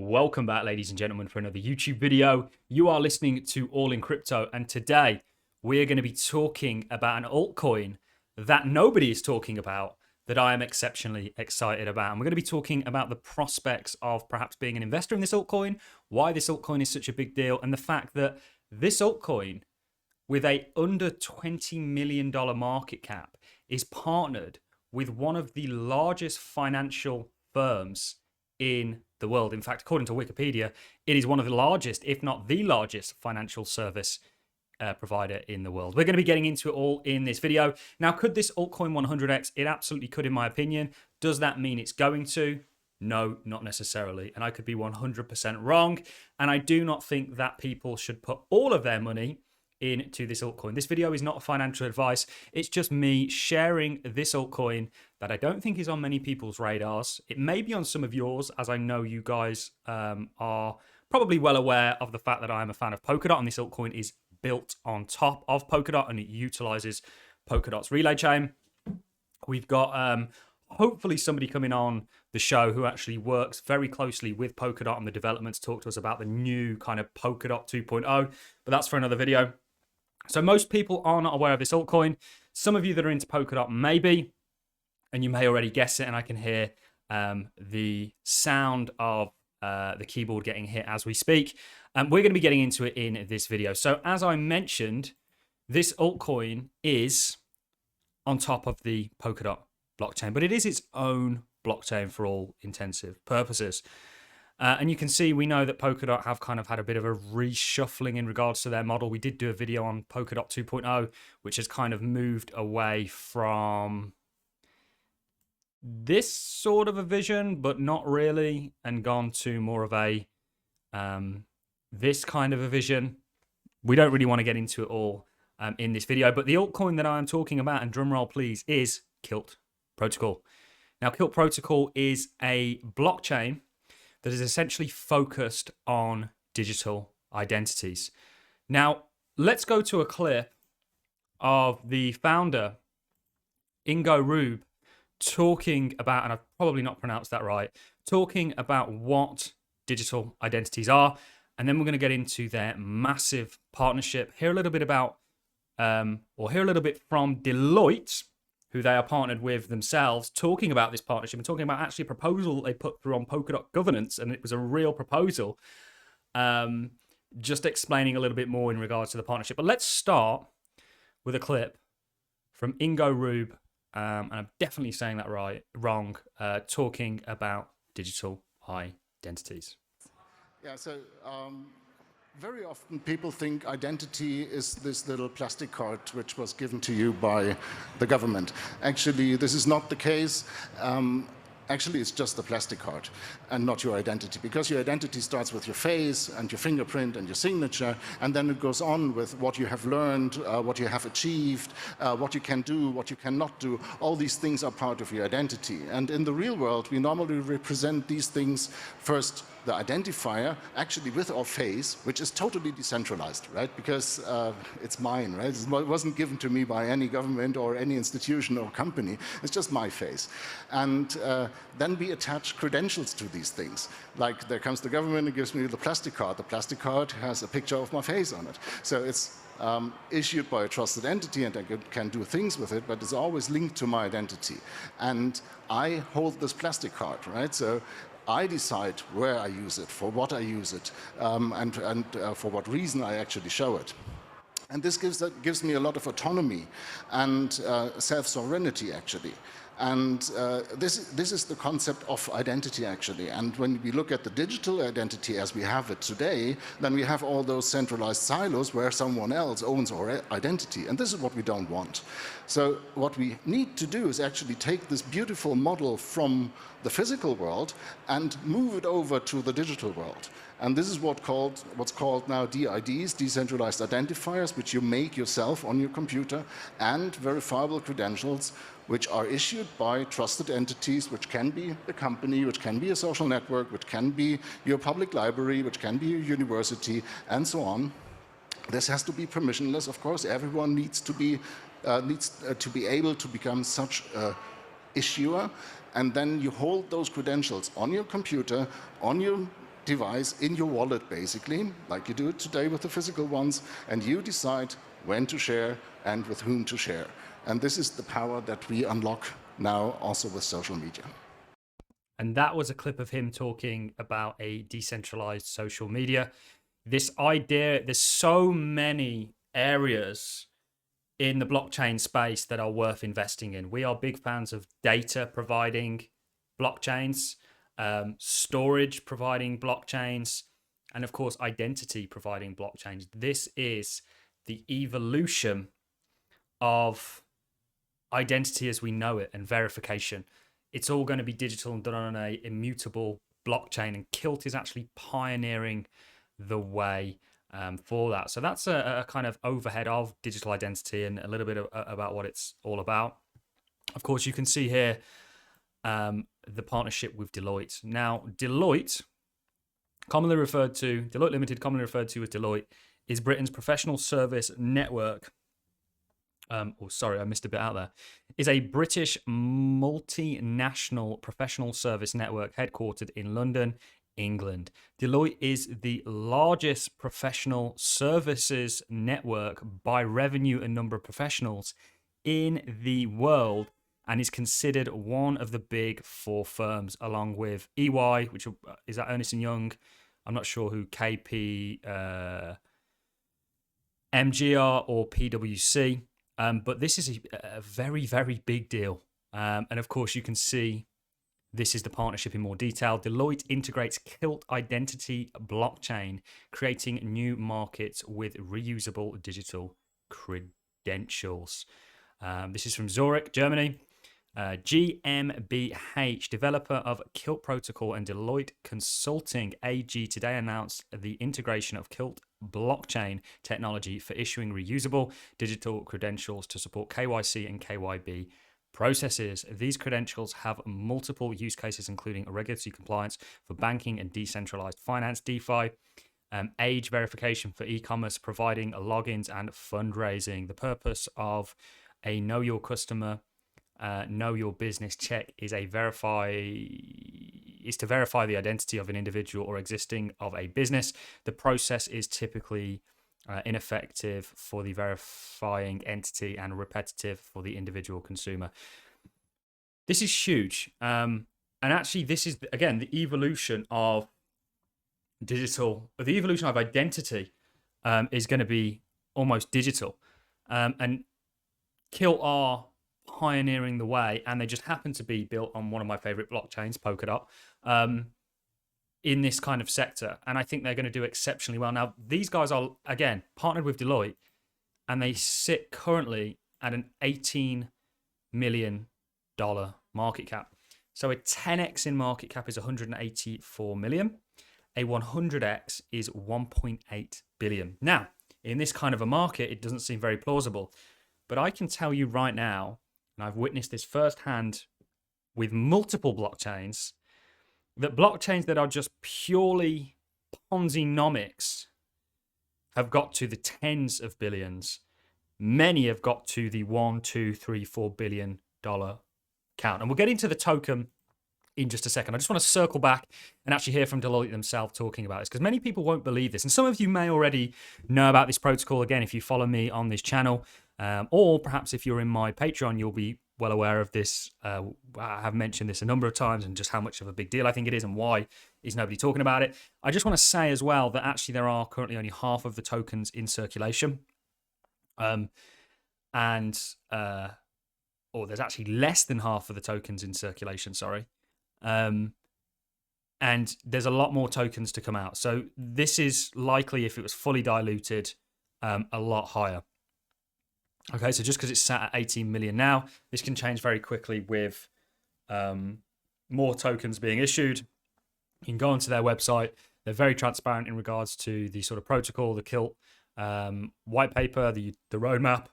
Welcome back, ladies and gentlemen, for another YouTube video. You are listening to All in Crypto, and today we're going to be talking about an altcoin that nobody is talking about, that I am exceptionally excited about. And we're going to be talking about the prospects of perhaps being an investor in this altcoin, why this altcoin is such a big deal, and the fact that this altcoin, with a under $20 million market cap, is partnered with one of the largest financial firms in the world. In fact, according to Wikipedia, it is one of the largest, if not the largest, financial service provider in the world. We're going to be getting into it all in this video. Now, could this altcoin 100x? It absolutely could, in my opinion. Does that mean it's going to? No, not necessarily. And I could be 100% wrong. And I do not think that people should put all of their money into this altcoin. This video is not financial advice. It's just me sharing this altcoin that I don't think is on many people's radars. It may be on some of yours, as I know you guys are probably well aware of the fact that I am a fan of Polkadot, and this altcoin is built on top of Polkadot and it utilizes Polkadot's relay chain. We've got hopefully somebody coming on the show who actually works very closely with Polkadot on the development to talk to us about the new kind of Polkadot 2.0, but that's for another video. So most people are not aware of this altcoin. Some of you that are into Polkadot maybe, and you may already guess it, and I can hear the sound of the keyboard getting hit as we speak. We're going to be getting into it in this video. So as I mentioned, this altcoin is on top of the Polkadot blockchain, but it is its own blockchain for all intensive purposes. And you can see, we know that Polkadot have kind of had a bit of a reshuffling in regards to their model. We did do a video on Polkadot 2.0, which has kind of moved away from this sort of a vision, but not really, and gone to more of a this kind of a vision. We don't really want to get into it all in this video, but the altcoin that I'm talking about, and drumroll please, is Kilt Protocol. Now, Kilt Protocol is a blockchain that is essentially focused on digital identities. Now, let's go to a clip of the founder, Ingo Rube, talking about, and I've probably not pronounced that right, talking about what digital identities are. And then we're going to get into their massive partnership, hear a little bit about, or hear a little bit from Deloitte, who they are partnered with themselves, talking about this partnership and talking about actually a proposal they put through on Polkadot governance, and it was a real proposal, just explaining a little bit more in regards to the partnership. But let's start with a clip from Ingo Rube, and I'm definitely saying that wrong, talking about digital identities. Yeah, so very often people think identity is this little plastic card which was given to you by the government. Actually, this is not the case. Actually, it's just a plastic card and not your identity, because your identity starts with your face and your fingerprint and your signature, and then it goes on with what you have learned, what you have achieved, what you can do, what you cannot do. All these things are part of your identity. And in the real world, we normally represent these things first, the identifier, actually with our face, which is totally decentralized, right? Because it's mine, right? It wasn't given to me by any government or any institution or company. It's just my face. And then we attach credentials to these things. Like, there comes the government and gives me the plastic card. The plastic card has a picture of my face on it. So it's issued by a trusted entity, and I can do things with it, but it's always linked to my identity. And I hold this plastic card, right? So I decide where I use it, for what I use it, and for what reason I actually show it. And this gives me a lot of autonomy and self-sovereignty, actually. And this is the concept of identity, actually. And when we look at the digital identity as we have it today, then we have all those centralized silos where someone else owns our identity. And this is what we don't want. So what we need to do is actually take this beautiful model from the physical world and move it over to the digital world. And this is what's called now DIDs, decentralized identifiers, which you make yourself on your computer, and verifiable credentials, which are issued by trusted entities, which can be a company, which can be a social network, which can be your public library, which can be your university, and so on. This has to be permissionless, of course. Everyone needs to be able to become such a issuer, and then you hold those credentials on your computer, on your device in your wallet, basically, like you do it today with the physical ones, and you decide when to share and with whom to share. And this is the power that we unlock now also with social media. And that was a clip of him talking about a decentralized social media. This idea, there's so many areas in the blockchain space that are worth investing in. We are big fans of data providing blockchains, storage providing blockchains, and of course, identity providing blockchains. This is the evolution of identity as we know it and verification. It's all going to be digital and done on an immutable blockchain, and Kilt is actually pioneering the way for that. So that's a kind of overhead of digital identity and a little bit about what it's all about. Of course, you can see here the partnership with Deloitte. Now, Deloitte Limited, commonly referred to as Deloitte, is Britain's professional service network. Sorry, I missed a bit out there. Is a British multinational professional service network headquartered in London, England. Deloitte is the largest professional services network by revenue and number of professionals in the world, and is considered one of the big four firms, along with EY, which is that Ernst & Young. I'm not sure who KP, MGR or PwC. But this is a very, very big deal. And of course, you can see this is the partnership in more detail. Deloitte integrates Kilt identity blockchain, creating new markets with reusable digital credentials. This is from Zurich, Germany. GmbH, developer of Kilt Protocol, and Deloitte Consulting AG today announced the integration of Kilt blockchain technology for issuing reusable digital credentials to support KYC and KYB processes. These credentials have multiple use cases, including regulatory compliance for banking and decentralized finance, DeFi, age verification for e-commerce, providing logins and fundraising. The purpose of a know your customer, know your business check is to verify the identity of an individual or existing of a business. The process is typically ineffective for the verifying entity and repetitive for the individual consumer. This is huge. And actually, this is, again, the evolution of the evolution of identity is going to be almost digital. And Kilt are pioneering the way, and they just happen to be built on one of my favorite blockchains, Polkadot, in this kind of sector. And I think they're going to do exceptionally well. Now, these guys are, again, partnered with Deloitte, and they sit currently at an $18 million market cap. So a 10x in market cap is 184 million. A 100x is 1.8 billion. Now, in this kind of a market, it doesn't seem very plausible, but I can tell you right now, and I've witnessed this firsthand with multiple blockchains, that blockchains that are just purely Ponzi-nomics have got to the tens of billions. Many have got to the $1, $2, $3, $4 billion count. And we'll get into the token in just a second. I just want to circle back and actually hear from Deloitte themselves talking about this, because many people won't believe this. And some of you may already know about this protocol, again, if you follow me on this channel, or perhaps if you're in my Patreon, you'll be well aware of this. I have mentioned this a number of times and just how much of a big deal I think it is and why is nobody talking about it. I just want to say as well that actually there are currently only half of the tokens in circulation. Or there's actually less than half of the tokens in circulation, sorry. And there's a lot more tokens to come out. So this is likely, if it was fully diluted, a lot higher. Okay, so just because it's sat at 18 million now, this can change very quickly with more tokens being issued. You can go onto their website. They're very transparent in regards to the sort of protocol, the Kilt white paper, the roadmap.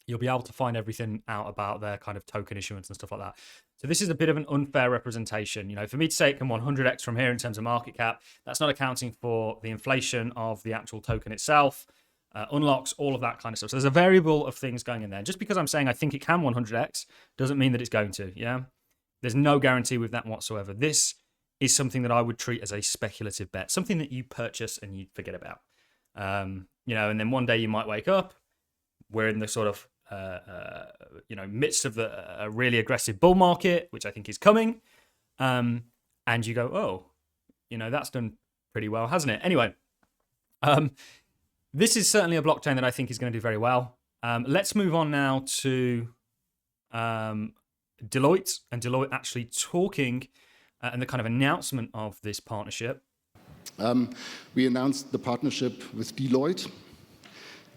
You'll be able to find everything out about their kind of token issuance and stuff like that. So this is a bit of an unfair representation. You know, for me to say it can 100x from here in terms of market cap, that's not accounting for the inflation of the actual token itself, unlocks, all of that kind of stuff. So there's a variable of things going in there. Just because I'm saying I think it can 100x doesn't mean that it's going to, yeah? There's no guarantee with that whatsoever. This is something that I would treat as a speculative bet, something that you purchase and you forget about. You know, and then one day you might wake up, we're in the sort of you know, midst of a really aggressive bull market, which I think is coming, and you go, oh, you know, that's done pretty well, hasn't it? Anyway, this is certainly a blockchain that I think is going to do very well. Let's move on now to Deloitte, and Deloitte actually talking and the kind of announcement of this partnership. We announced the partnership with Deloitte,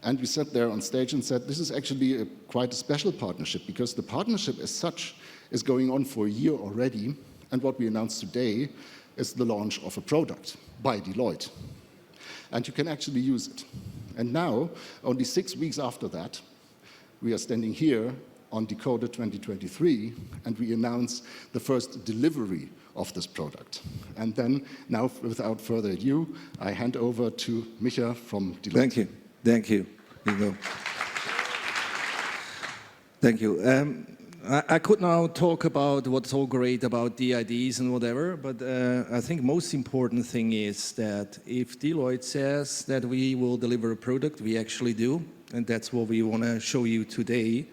and we sat there on stage and said, this is actually quite a special partnership, because the partnership as such is going on for a year already, and what we announced today is the launch of a product by Deloitte. And you can actually use it. And now, only 6 weeks after that, we are standing here on Decoder 2023, and we announce the first delivery of this product. And then, now, without further ado, I hand over to Micha from Deloitte. Thank you. Thank you. Here you go. Thank you. I could now talk about what's so great about DIDs and whatever, but I think most important thing is that if Deloitte says that we will deliver a product, we actually do, and that's what we want to show you today.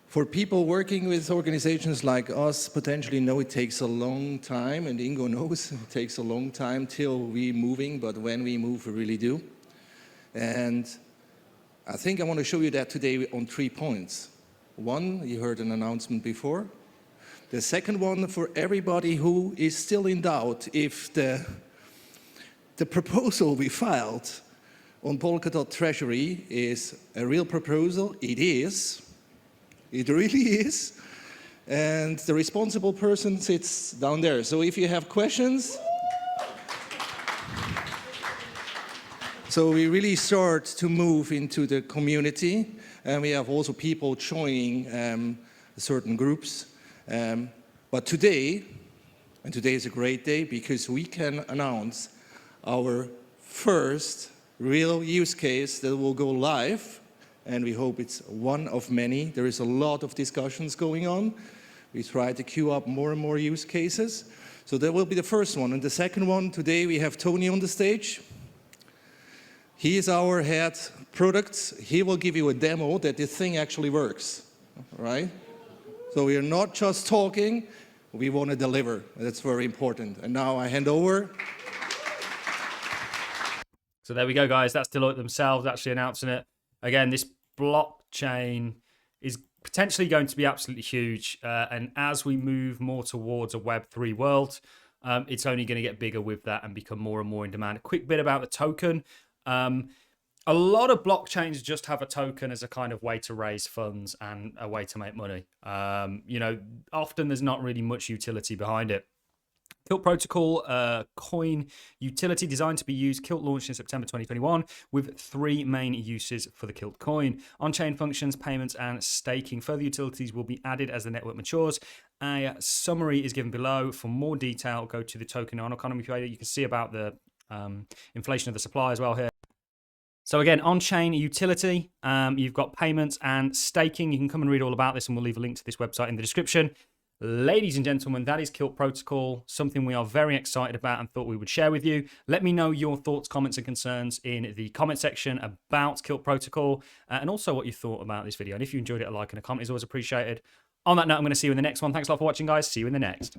For people working with organizations like us, potentially know it takes a long time, and Ingo knows it takes a long time till we're moving, but when we move, we really do. And I think I want to show you that today on 3 points. One, you heard an announcement before. The second one, for everybody who is still in doubt if the proposal we filed on Polkadot Treasury is a real proposal. It is. It really is. And the responsible person sits down there. So if you have questions, so we really start to move into the community, and we have also people joining certain groups. But today, and today is a great day because we can announce our first real use case that will go live, and we hope it's one of many. There is a lot of discussions going on. We try to queue up more and more use cases. So that will be the first one. And the second one, today we have Tony on the stage. He is our head products. He will give you a demo that this thing actually works, right? So we are not just talking, we want to deliver. That's very important. And now I hand over. So there we go, guys. That's Deloitte themselves actually announcing it. Again, this blockchain is potentially going to be absolutely huge. And as we move more towards a Web3 world, it's only going to get bigger with that and become more and more in demand. A quick bit about the token. A lot of blockchains just have a token as a kind of way to raise funds and a way to make money. You know, often there's not really much utility behind it. Kilt Protocol coin utility designed to be used. Kilt launched in September 2021 with 3 main uses for the Kilt coin: on-chain functions, payments, and staking. Further utilities will be added as the network matures. A summary is given below. For more detail, go to the token on economy page. You can see about the inflation of the supply as well here. So again, on-chain utility, you've got payments and staking. You can come and read all about this, and we'll leave a link to this website in the description. Ladies and gentlemen, that is Kilt Protocol, something we are very excited about and thought we would share with you. Let me know your thoughts, comments, and concerns in the comment section about Kilt Protocol, and also what you thought about this video. And if you enjoyed it, a like and a comment is always appreciated. On that note, I'm going to see you in the next one. Thanks a lot for watching, guys. See you in the next.